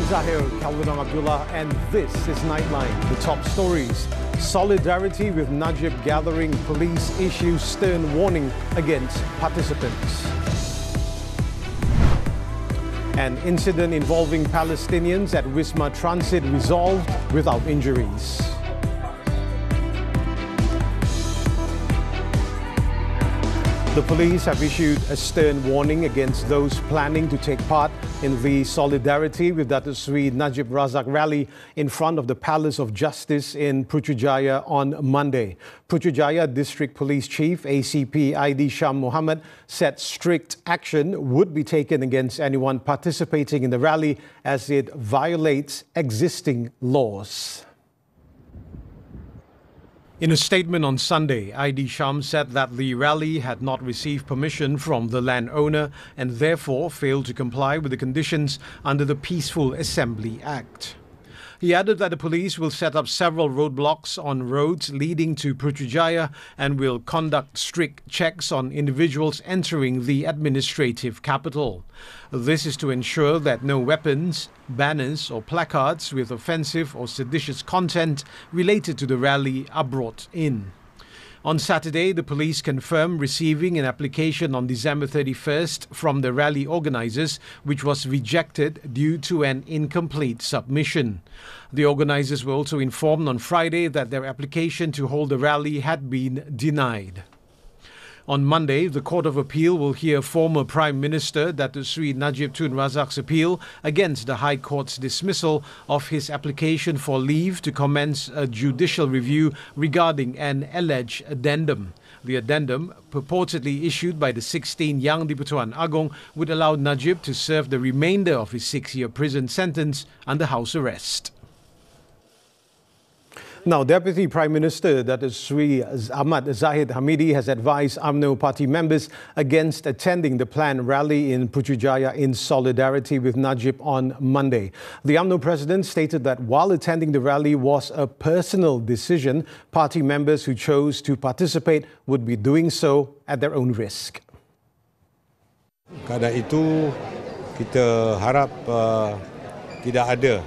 Zahir, Kelvin and Abdullah, and this is Nightline. The top stories. Solidarity with Najib gathering. Police issue stern warning against participants. An incident involving Palestinians at Wisma Transit resolved without injuries. The police have issued a stern warning against those planning to take part in the Solidarity with Datuk Sri Najib Razak rally in front of the Palace of Justice in Putrajaya on Monday. Putrajaya District Police Chief ACP Aidi Sham Mohammed said strict action would be taken against anyone participating in the rally as it violates existing laws. In a statement on Sunday, Aidi Sham said that the rally had not received permission from the landowner and therefore failed to comply with the conditions under the Peaceful Assembly Act. He added that the police will set up several roadblocks on roads leading to Putrajaya and will conduct strict checks on individuals entering the administrative capital. This is to ensure that no weapons, banners or placards with offensive or seditious content related to the rally are brought in. On Saturday, the police confirmed receiving an application on December 31st from the rally organisers, which was rejected due to an incomplete submission. The organisers were also informed on Friday that their application to hold the rally had been denied. On Monday, the Court of Appeal will hear former Prime Minister Datuk Sri Najib Tun Razak's appeal against the High Court's dismissal of his application for leave to commence a judicial review regarding an alleged addendum. The addendum, purportedly issued by the 16 Yang di-Pertuan Agong, would allow Najib to serve the remainder of his 6-year prison sentence under house arrest. Now, Deputy Prime Minister Datuk Sri Ahmad Zahid Hamidi has advised UMNO party members against attending the planned rally in Putrajaya in solidarity with Najib on Monday. The UMNO president stated that while attending the rally was a personal decision, party members who chose to participate would be doing so at their own risk. Kerana itu, kita harap tidak ada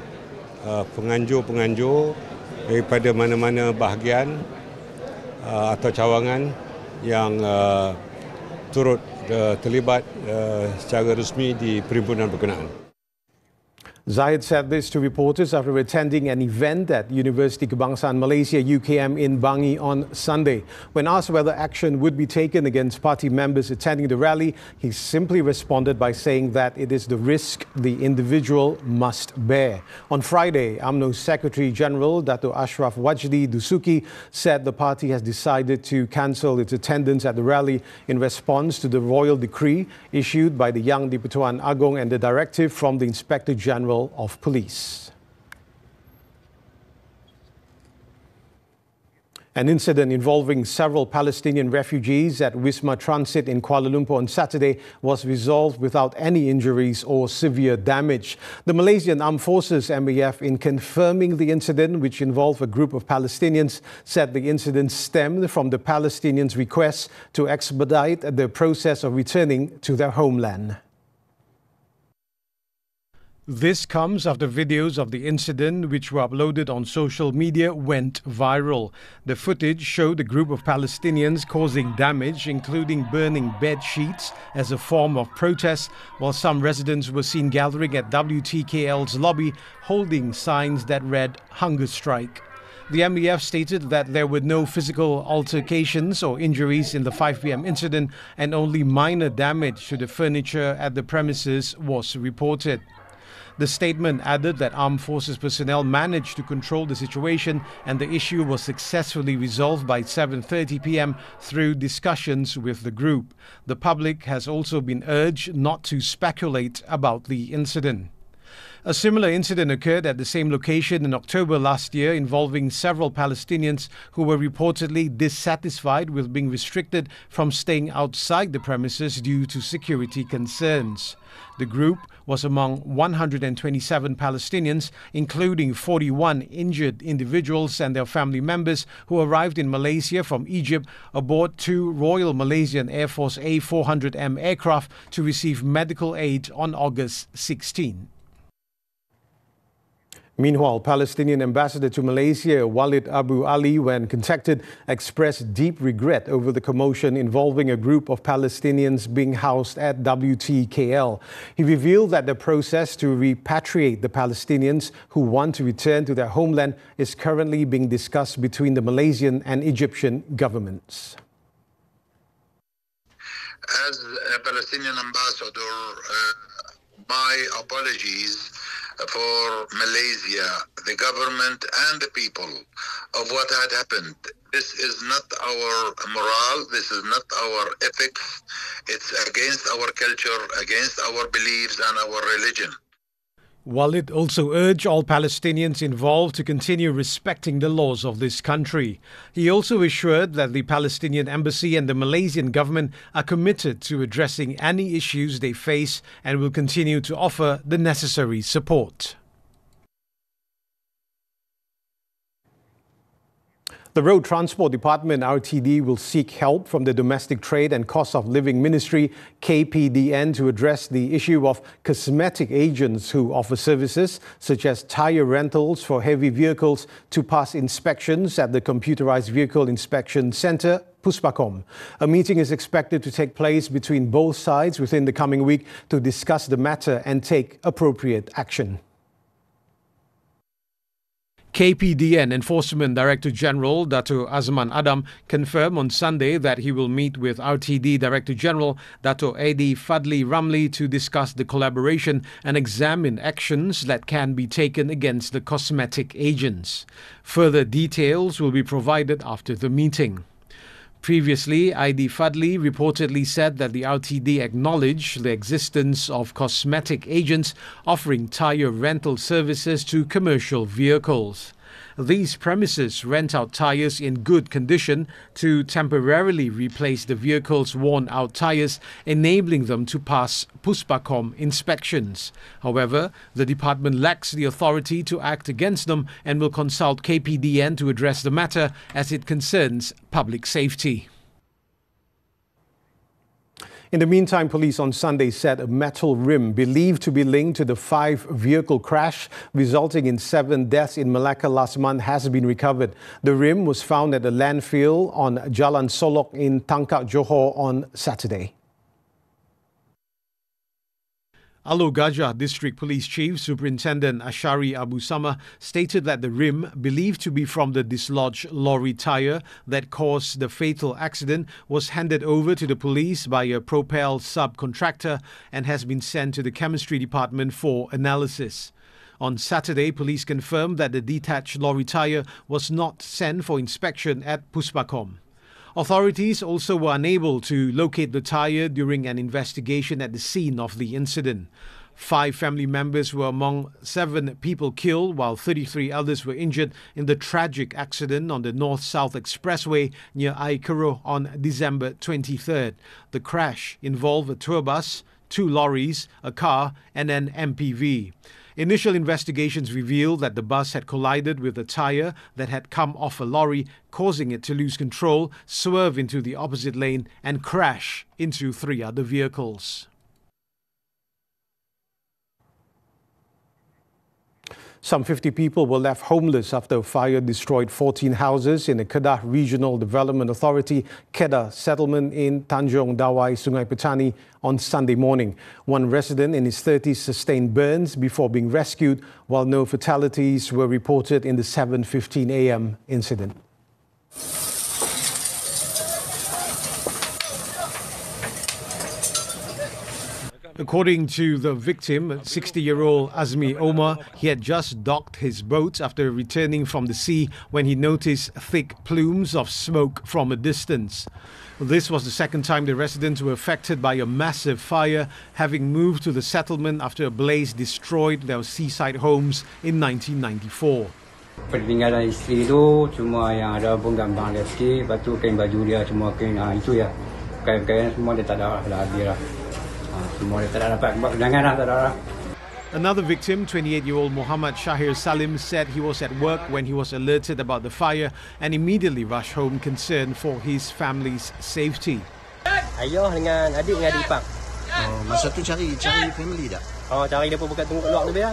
penganjur-penganjur daripada mana-mana bahagian atau cawangan yang turut terlibat secara resmi di perhimpunan berkenaan. Zahid said this to reporters after attending an event at University Kebangsaan Malaysia UKM in Bangi on Sunday. When asked whether action would be taken against party members attending the rally, he simply responded by saying that it is the risk the individual must bear. On Friday, UMNO Secretary General Dato' Ashraf Wajdi Dusuki said the party has decided to cancel its attendance at the rally in response to the royal decree issued by the Yang di-Pertuan Agong and the directive from the Inspector General of Police. An incident involving several Palestinian refugees at Wisma Transit in Kuala Lumpur on Saturday was resolved without any injuries or severe damage. The Malaysian Armed Forces MAF, in confirming the incident, which involved a group of Palestinians, said the incident stemmed from the Palestinians' request to expedite the process of returning to their homeland. This comes after videos of the incident, which were uploaded on social media, went viral. The footage showed a group of Palestinians causing damage, including burning bed sheets as a form of protest, while some residents were seen gathering at WTKL's lobby holding signs that read "Hunger Strike." The MEF stated that there were no physical altercations or injuries in the 5 p.m. incident and only minor damage to the furniture at the premises was reported. The statement added that armed forces personnel managed to control the situation and the issue was successfully resolved by 7:30 p.m. through discussions with the group. The public has also been urged not to speculate about the incident. A similar incident occurred at the same location in October last year, involving several Palestinians who were reportedly dissatisfied with being restricted from staying outside the premises due to security concerns. The group was among 127 Palestinians, including 41 injured individuals and their family members who arrived in Malaysia from Egypt aboard 2 Royal Malaysian Air Force A400M aircraft to receive medical aid on August 16. Meanwhile, Palestinian ambassador to Malaysia, Walid Abu Ali, when contacted, expressed deep regret over the commotion involving a group of Palestinians being housed at WTKL. He revealed that the process to repatriate the Palestinians who want to return to their homeland is currently being discussed between the Malaysian and Egyptian governments. As a Palestinian ambassador, my apologies for Malaysia, the government and the people of what had happened. This is not our morale, this is not our ethics, it's against our culture, against our beliefs and our religion. Walid also urged all Palestinians involved to continue respecting the laws of this country. He also assured that the Palestinian embassy and the Malaysian government are committed to addressing any issues they face and will continue to offer the necessary support. The Road Transport Department, RTD, will seek help from the Domestic Trade and Cost of Living Ministry, KPDN, to address the issue of cosmetic agents who offer services such as tyre rentals for heavy vehicles to pass inspections at the Computerized Vehicle Inspection Centre, Puspakom. A meeting is expected to take place between both sides within the coming week to discuss the matter and take appropriate action. KPDN Enforcement Director General Dato' Azman Adam confirmed on Sunday that he will meet with RTD Director General Dato' Adi Fadli Ramli to discuss the collaboration and examine actions that can be taken against the cosmetic agents. Further details will be provided after the meeting. Previously, Adi Fadli reportedly said that the RTD acknowledged the existence of cosmetic agents offering tyre rental services to commercial vehicles. These premises rent out tyres in good condition to temporarily replace the vehicle's worn-out tyres, enabling them to pass Puspakom inspections. However, the department lacks the authority to act against them and will consult KPDN to address the matter as it concerns public safety. In the meantime, police on Sunday said a metal rim believed to be linked to the 5-vehicle crash resulting in 7 deaths in Malacca last month has been recovered. The rim was found at a landfill on Jalan Solok in Tangkak, Johor on Saturday. Alor Gajah District Police Chief Superintendent Ashari Abu Sama stated that the rim, believed to be from the dislodged lorry tyre that caused the fatal accident, was handed over to the police by a Propel subcontractor and has been sent to the chemistry department for analysis. On Saturday, police confirmed that the detached lorry tyre was not sent for inspection at Puspakom. Authorities also were unable to locate the tyre during an investigation at the scene of the incident. 5 family members were among 7 people killed, while 33 others were injured in the tragic accident on the North-South Expressway near Aikaro on December 23rd. The crash involved a tour bus, 2 lorries, a car and an MPV. Initial investigations revealed that the bus had collided with a tyre that had come off a lorry, causing it to lose control, swerve into the opposite lane and crash into 3 other vehicles. Some 50 people were left homeless after a fire destroyed 14 houses in the Kedah Regional Development Authority Kedah settlement in Tanjung Dawai, Sungai Petani on Sunday morning. One resident in his 30s sustained burns before being rescued, while no fatalities were reported in the 7:15 a.m. incident. According to the victim, 60-year-old Azmi Omar, he had just docked his boat after returning from the sea when he noticed thick plumes of smoke from a distance. This was the second time the residents were affected by a massive fire, having moved to the settlement after a blaze destroyed their seaside homes in 1994. Peninggalan isteri itu cuma yang ada pun gambar dia sikit, lepas tu kain baju dia cuma kain itu ya. Kain-kain semua dia tak ada habis lah. Semua dia tak ada dapat jangan lah, tak ada lah. Another victim, 28-year-old Muhammad Zahir Salim, said he was at work when he was alerted about the fire and immediately rushed home concerned for his family's safety. Ayah dengan adik ipar. Masa tu cari family dah. Cari dia pun buka tunggu kat luar tu dia.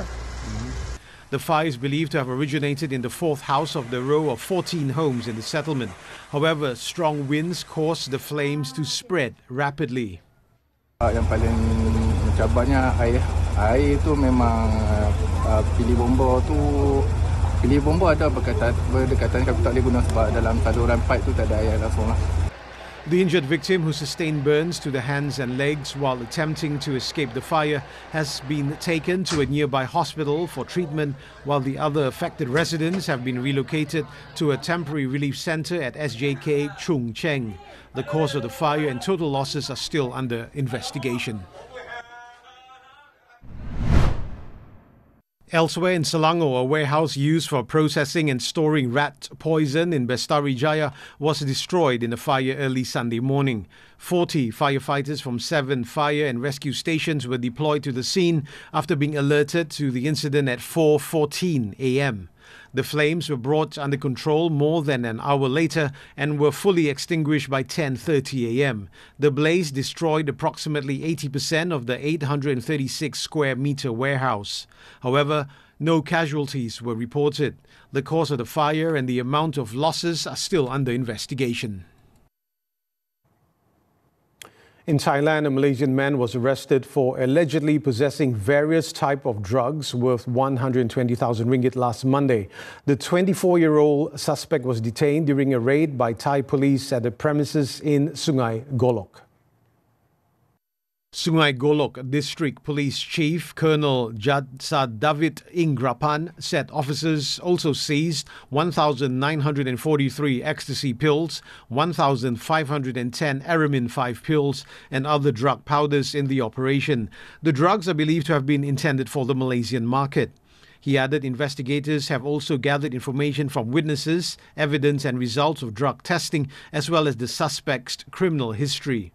The The fire is believed to have originated in the fourth house of the row of 14 homes in the settlement. However, strong winds caused the flames to spread rapidly. Yang paling mencabarnya air. Air tu memang pilih bomba ada berdekatan kami tak boleh guna sebab dalam saluran pipe tu tak ada air langsung lah. The injured victim, who sustained burns to the hands and legs while attempting to escape the fire, has been taken to a nearby hospital for treatment, while the other affected residents have been relocated to a temporary relief centre at SJK Chung Cheng. The cause of the fire and total losses are still under investigation. Elsewhere in Selangor, a warehouse used for processing and storing rat poison in Bestari Jaya was destroyed in a fire early Sunday morning. 40 firefighters from 7 fire and rescue stations were deployed to the scene after being alerted to the incident at 4:14 a.m. The flames were brought under control more than an hour later and were fully extinguished by 10:30 a.m. The blaze destroyed approximately 80% of the 836 square meter warehouse. However, no casualties were reported. The cause of the fire and the amount of losses are still under investigation. In Thailand, a Malaysian man was arrested for allegedly possessing various types of drugs worth 120,000 ringgit last Monday. The 24-year-old suspect was detained during a raid by Thai police at the premises in Sungai Golok. Sungai Golok District Police Chief Colonel Jadsa David Ingrapan said officers also seized 1,943 ecstasy pills, 1,510 Aramin 5 pills and other drug powders in the operation. The drugs are believed to have been intended for the Malaysian market. He added investigators have also gathered information from witnesses, evidence and results of drug testing, as well as the suspect's criminal history.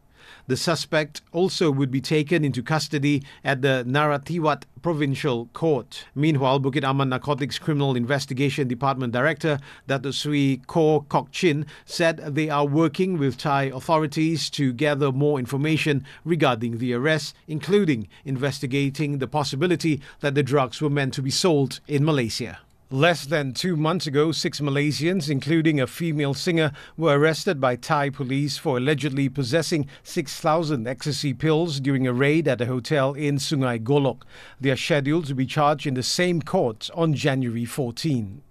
The suspect also would be taken into custody at the Narathiwat Provincial Court. Meanwhile, Bukit Aman Narcotics Criminal Investigation Department Director Dato Sri Ko Kok Chin said they are working with Thai authorities to gather more information regarding the arrest, including investigating the possibility that the drugs were meant to be sold in Malaysia. Less than 2 months ago, 6 Malaysians, including a female singer, were arrested by Thai police for allegedly possessing 6,000 ecstasy pills during a raid at a hotel in Sungai Golok. They are scheduled to be charged in the same court on January 14.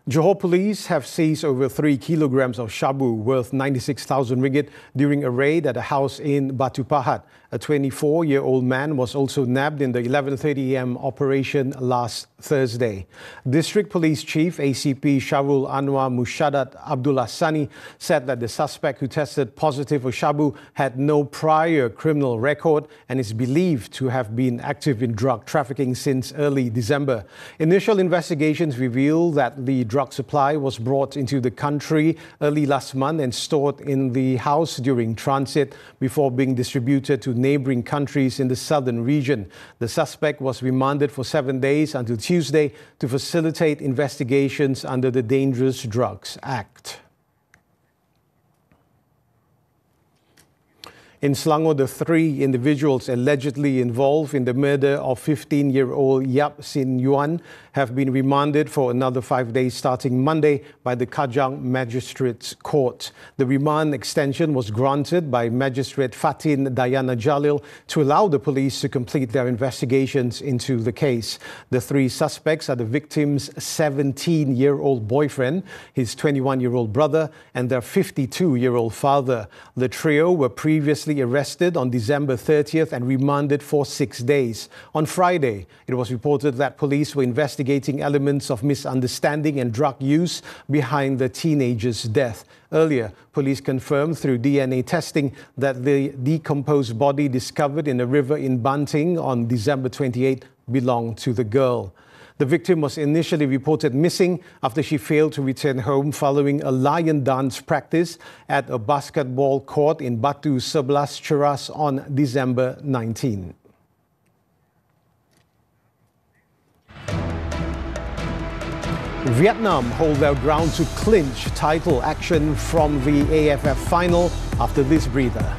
Johor police have seized over 3 kilograms of shabu worth 96,000 ringgit during a raid at a house in Batu Pahat. A 24-year-old man was also nabbed in the 11:30 a.m. operation last Thursday. District Police Chief ACP Sharul Anwar Mushadat Abdullah Sani said that the suspect, who tested positive for shabu, had no prior criminal record and is believed to have been active in drug trafficking since early December. Initial investigations reveal that the drug supply was brought into the country early last month and stored in the house during transit before being distributed to neighboring countries in the southern region. The suspect was remanded for 7 days until Tuesday to facilitate investigations under the Dangerous Drugs Act. In Selangor, the 3 individuals allegedly involved in the murder of 15-year-old Yap Sin Yuan have been remanded for another 5 days starting Monday by the Kajang Magistrates Court. The remand extension was granted by Magistrate Fatin Dayana Jalil to allow the police to complete their investigations into the case. The 3 suspects are the victim's 17-year-old boyfriend, his 21-year-old brother, and their 52-year-old father. The trio were previously arrested on December 30th and remanded for 6 days. On Friday, it was reported that police were investigating elements of misunderstanding and drug use behind the teenager's death. Earlier, police confirmed through DNA testing that the decomposed body discovered in a river in Banting on December 28 belonged to the girl. The victim was initially reported missing after she failed to return home following a lion dance practice at a basketball court in Batu 11 Ceras on December 19. Vietnam hold their ground to clinch title action from the AFF final after this breather.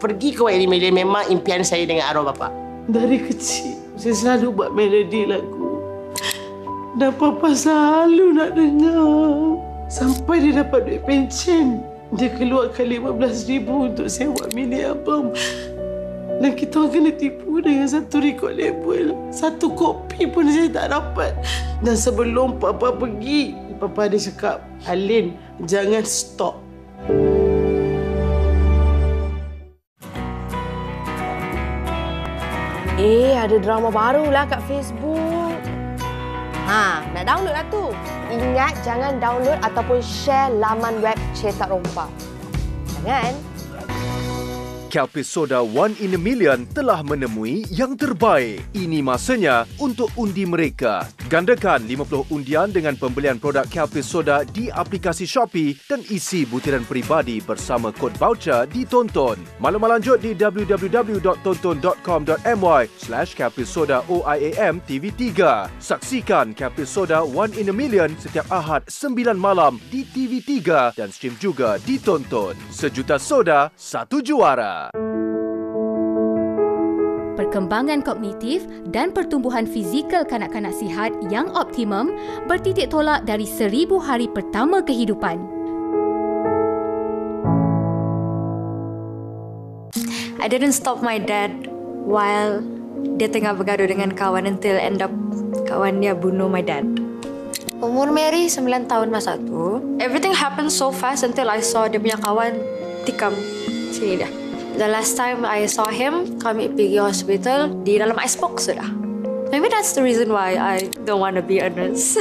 pergi ke White Malaysia memang impian saya dengan arwah bapa. Dari kecil, saya selalu buat melodi lagu. Dan papa selalu nak dengar. Sampai dia dapat duit pencen. Dia keluarkan RM15,000 untuk sewa mini album. Dan kita orang kena tipu dengan satu record label. Satu kopi pun saya tak dapat. Dan sebelum papa pergi, papa dia cakap, Alin, jangan stop. Ada drama baru lah kat Facebook. Nak download lah tu. Ingat jangan download ataupun share laman web cetak rompak. Jangan. Kelpis Soda One in a Million telah menemui yang terbaik. Ini masanya untuk undi mereka. Gandakan 50 undian dengan pembelian produk Kelpis Soda di aplikasi Shopee dan isi butiran peribadi bersama kod voucher di Tonton. Maklumat lanjut di www.tonton.com.my/Kelpis Soda OIAM TV3. Saksikan Kelpis Soda One in a Million setiap Ahad 9 malam di TV3 dan stream juga di Tonton. Sejuta soda, satu juara. Perkembangan kognitif dan pertumbuhan fizikal kanak-kanak sihat yang optimum bertitik tolak dari 1000 hari pertama kehidupan. I didn't stop my dad while dia tengah bergaduh dengan kawan until end up kawan dia bunuh my dad. Umur Mary 9 tahun masa tu. Everything happened so fast until I saw dia punya kawan tikam sini dah. The last time I saw him, kami pergi hospital di dalam icebox sudah. Maybe that's the reason why I don't want to be a nurse.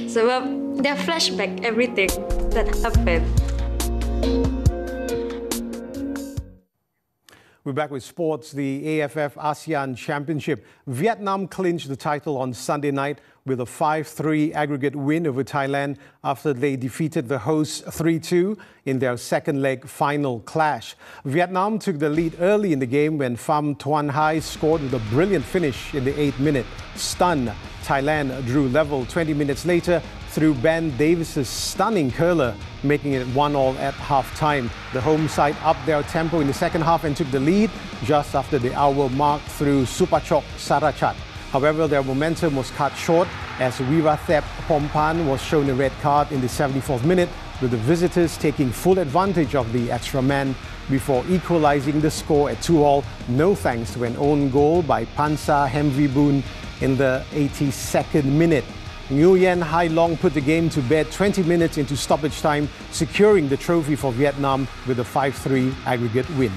Sebab dia flashback everything that happened. We're back with sports. The AFF ASEAN Championship. Vietnam clinched the title on Sunday night with a 5-3 aggregate win over Thailand after they defeated the hosts 3-2 in their second leg final clash. Vietnam took the lead early in the game when Pham Tuan Hai scored with a brilliant finish in the 8th minute. Stunned, Thailand drew level 20 minutes later through Ben Davis's stunning curler, making it 1-1 at half-time. The home side upped their tempo in the second half and took the lead just after the hour mark through Supachok Sarachat. However, their momentum was cut short as Wirathep Pompan was shown a red card in the 74th minute, with the visitors taking full advantage of the extra man before equalizing the score at 2-2, no thanks to an own goal by Pansa Hemvibun in the 82nd minute. Nguyen Hai Long put the game to bed 20 minutes into stoppage time, securing the trophy for Vietnam with a 5-3 aggregate win.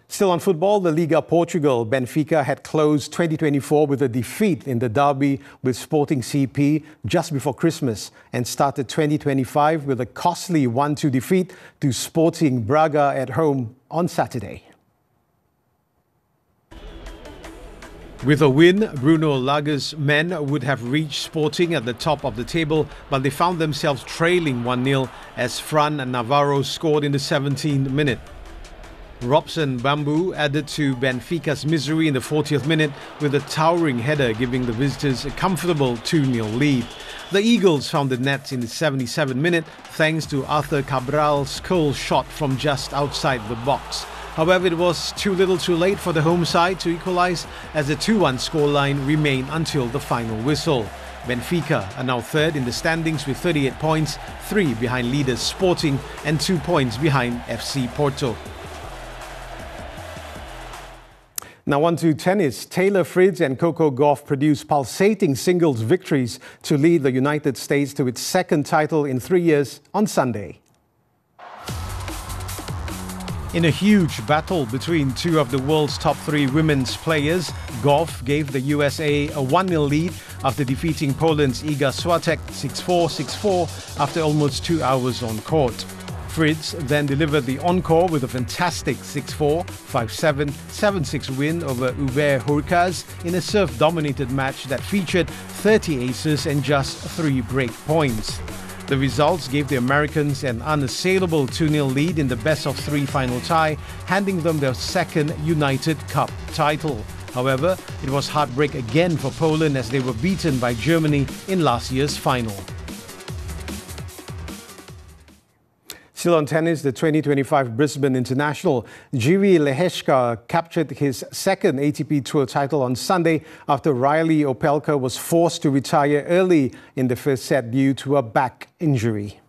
Still on football, the Liga Portugal, Benfica had closed 2024 with a defeat in the derby with Sporting CP just before Christmas and started 2025 with a costly 1-2 defeat to Sporting Braga at home on Saturday. With a win, Bruno Lage's men would have reached Sporting at the top of the table, but they found themselves trailing 1-0 as Fran Navarro scored in the 17th minute. Robson Bambu added to Benfica's misery in the 40th minute with a towering header, giving the visitors a comfortable 2-0 lead. The Eagles found the nets in the 77th minute thanks to Arthur Cabral's goal shot from just outside the box. However, it was too little too late for the home side to equalise as the 2-1 scoreline remained until the final whistle. Benfica are now third in the standings with 38 points, 3 behind leaders Sporting and 2 points behind FC Porto. Now on to tennis. Taylor Fritz and Coco Gauff produced pulsating singles victories to lead the United States to its second title in 3 years on Sunday. In a huge battle between two of the world's top 3 women's players, Gauff gave the USA a 1-0 lead after defeating Poland's Iga Swiatek 6-4, 6-4 after almost 2 hours on court. Fritz then delivered the encore with a fantastic 6-4, 5-7, 7-6 win over Hubert Hurkacz in a serve-dominated match that featured 30 aces and just 3 break points. The results gave the Americans an unassailable 2-0 lead in the best-of-3 final tie, handing them their second United Cup title. However, it was heartbreak again for Poland as they were beaten by Germany in last year's final. Still on tennis, the 2025 Brisbane International, Jiří Lehečka captured his second ATP Tour title on Sunday after Riley Opelka was forced to retire early in the first set due to a back injury.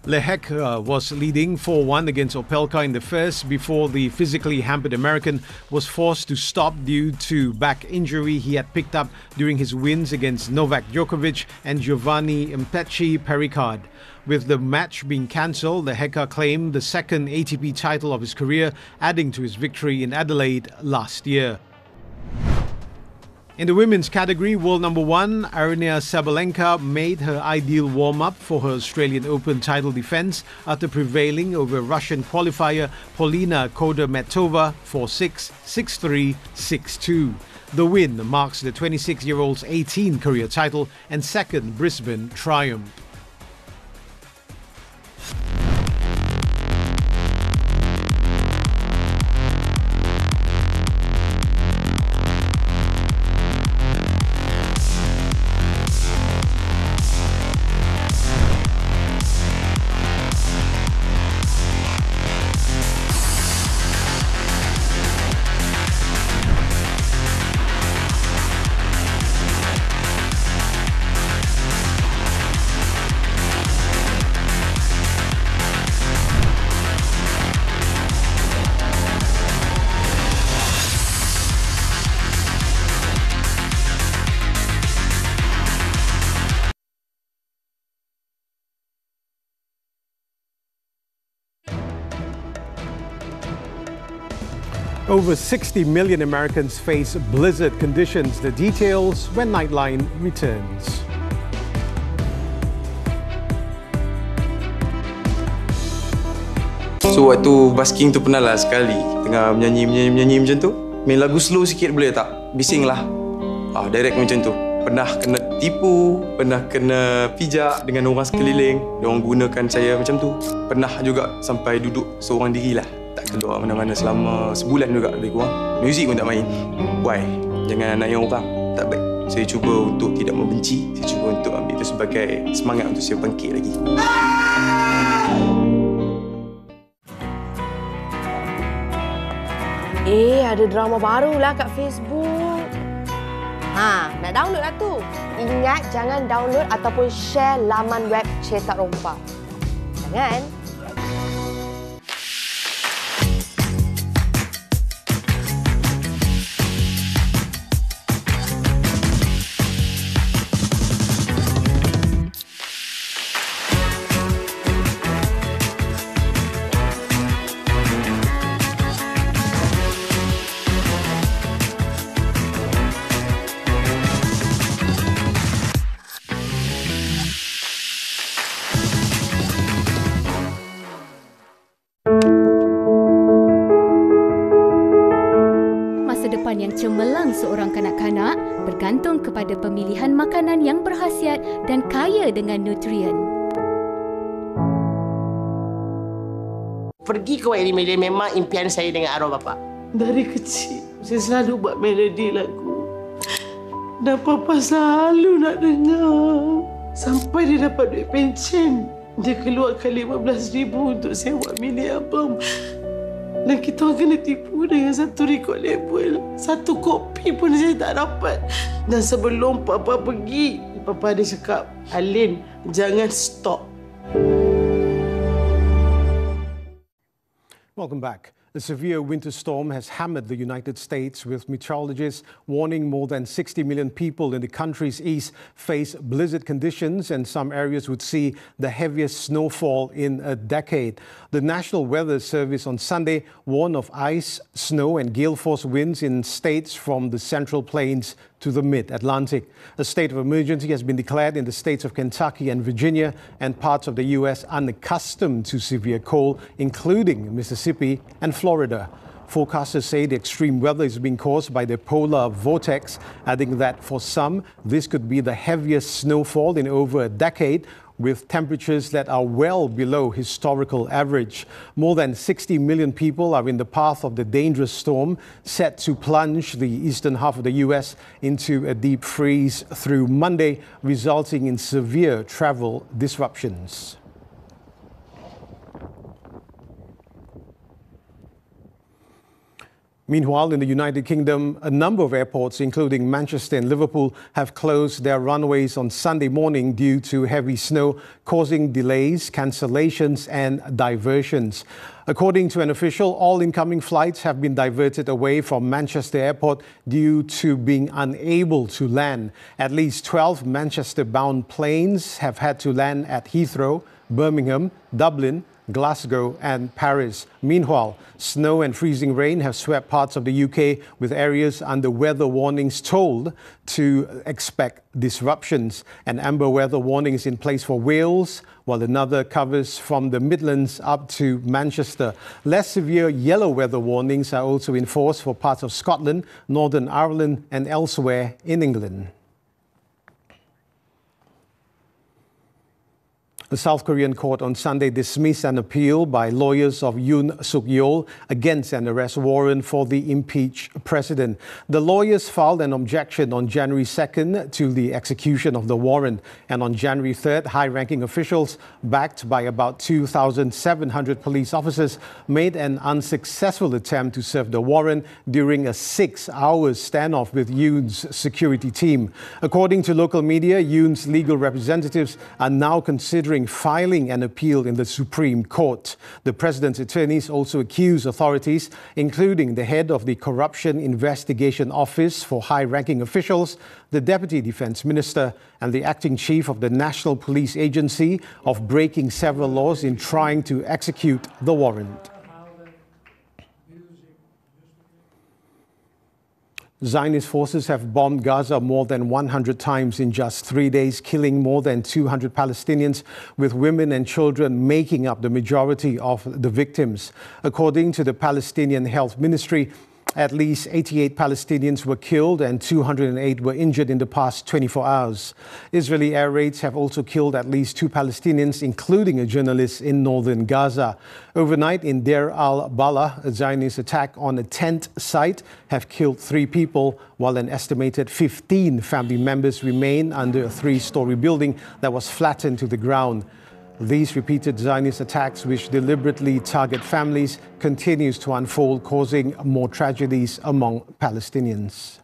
Lehečka was leading 4-1 against Opelka in the first before the physically hampered American was forced to stop due to back injury he had picked up during his wins against Novak Djokovic and Giovanni Impecci Pericard. With the match being cancelled, Lehečka claimed the second ATP title of his career, adding to his victory in Adelaide last year. In the women's category, world number 1, Aryna Sabalenka made her ideal warm-up for her Australian Open title defence after prevailing over Russian qualifier Polina Kodermetova 4-6, 6-3, 6-2. The win marks the 26-year-old's 18th career title and second Brisbane triumph. Over 60 million Americans face blizzard conditions. The details when Nightline returns. So waktu basking tu pernah lah sekali tengah menyanyi macam tu. Main lagu slow sikit boleh tak? Bising lah. Direct macam tu. Pernah kena tipu, pernah kena pijak dengan orang sekeliling. Diorang gunakan saya macam tu. Pernah juga sampai duduk seorang diri lah. Tak keluar mana-mana selama sebulan juga lebih kurang. Muzik pun tak main. Why? Jangan nak yang orang. Tak baik. Saya cuba untuk tidak membenci. Saya cuba untuk ambil itu sebagai semangat untuk saya bangkit lagi. Ada drama baru lah kat Facebook. Nak download lah tu. Ingat jangan download ataupun share laman web Cetak Rompak. Jangan. Yang cemerlang seorang kanak-kanak bergantung kepada pemilihan makanan yang berkhasiat dan kaya dengan nutrien. Pergi ke YD Media memang impian saya dengan arwah bapa. Dari kecil saya selalu buat melodi lagu. Dan papa selalu nak dengar. Sampai dia dapat duit pencen. Dia keluarkan 15,000 untuk sewa mini album. Dan kita orang kena tipu dengan satu record label. Satu kopi pun saya tak dapat. Dan sebelum Papa pergi, Papa ada cakap, Alin, jangan stop. Welcome back. A severe winter storm has hammered the United States, with meteorologists warning more than 60 million people in the country's east face blizzard conditions, and some areas would see the heaviest snowfall in a decade. The National Weather Service on Sunday warned of ice, snow and gale force winds in states from the Central Plains to the mid-Atlantic. A state of emergency has been declared in the states of Kentucky and Virginia, and parts of the U.S. unaccustomed to severe cold, including Mississippi and Florida. Forecasters say the extreme weather is being caused by the polar vortex, adding that for some, this could be the heaviest snowfall in over a decade, with temperatures that are well below historical average. More than 60 million people are in the path of the dangerous storm set to plunge the eastern half of the U.S. into a deep freeze through Monday, resulting in severe travel disruptions. Meanwhile, in the United Kingdom, a number of airports, including Manchester and Liverpool, have closed their runways on Sunday morning due to heavy snow, causing delays, cancellations and diversions. According to an official, all incoming flights have been diverted away from Manchester Airport due to being unable to land. At least 12 Manchester-bound planes have had to land at Heathrow, Birmingham, Dublin, Glasgow and Paris. Meanwhile, snow and freezing rain have swept parts of the UK, with areas under weather warnings told to expect disruptions. An amber weather warning is in place for Wales, while another covers from the Midlands up to Manchester. Less severe yellow weather warnings are also in force for parts of Scotland, Northern Ireland and elsewhere in England. The South Korean court on Sunday dismissed an appeal by lawyers of Yoon Suk-yeol against an arrest warrant for the impeached president. The lawyers filed an objection on January 2nd to the execution of the warrant, and on January 3rd, high-ranking officials, backed by about 2,700 police officers, made an unsuccessful attempt to serve the warrant during a 6-hour standoff with Yoon's security team. According to local media, Yoon's legal representatives are now considering filing an appeal in the Supreme Court. The president's attorneys also accuse authorities, including the head of the Corruption Investigation Office for high-ranking officials, the Deputy Defense Minister and the acting chief of the National Police Agency, of breaking several laws in trying to execute the warrant. Zionist forces have bombed Gaza more than 100 times in just 3 days, killing more than 200 Palestinians, with women and children making up the majority of the victims. According to the Palestinian Health Ministry, at least 88 Palestinians were killed and 208 were injured in the past 24 hours. Israeli air raids have also killed at least 2 Palestinians, including a journalist in northern Gaza. Overnight in Deir al-Balah, a Zionist attack on a tent site have killed 3 people, while an estimated 15 family members remain under a 3-story building that was flattened to the ground. These repeated Zionist attacks, which deliberately target families, continues to unfold, causing more tragedies among Palestinians.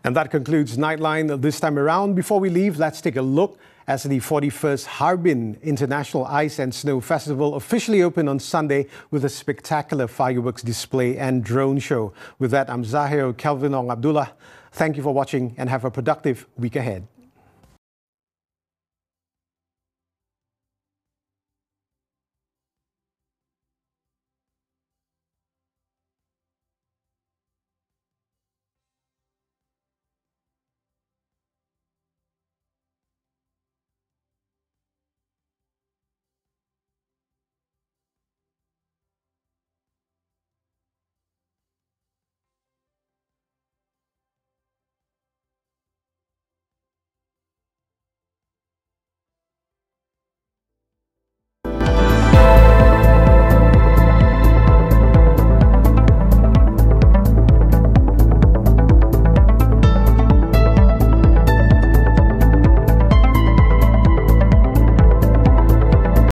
And that concludes Nightline this time around. Before we leave, let's take a look as the 41st Harbin International Ice and Snow Festival officially opened on Sunday with a spectacular fireworks display and drone show. With that, I'm Zahir, Kelvin and Abdullah. Thank you for watching and have a productive week ahead.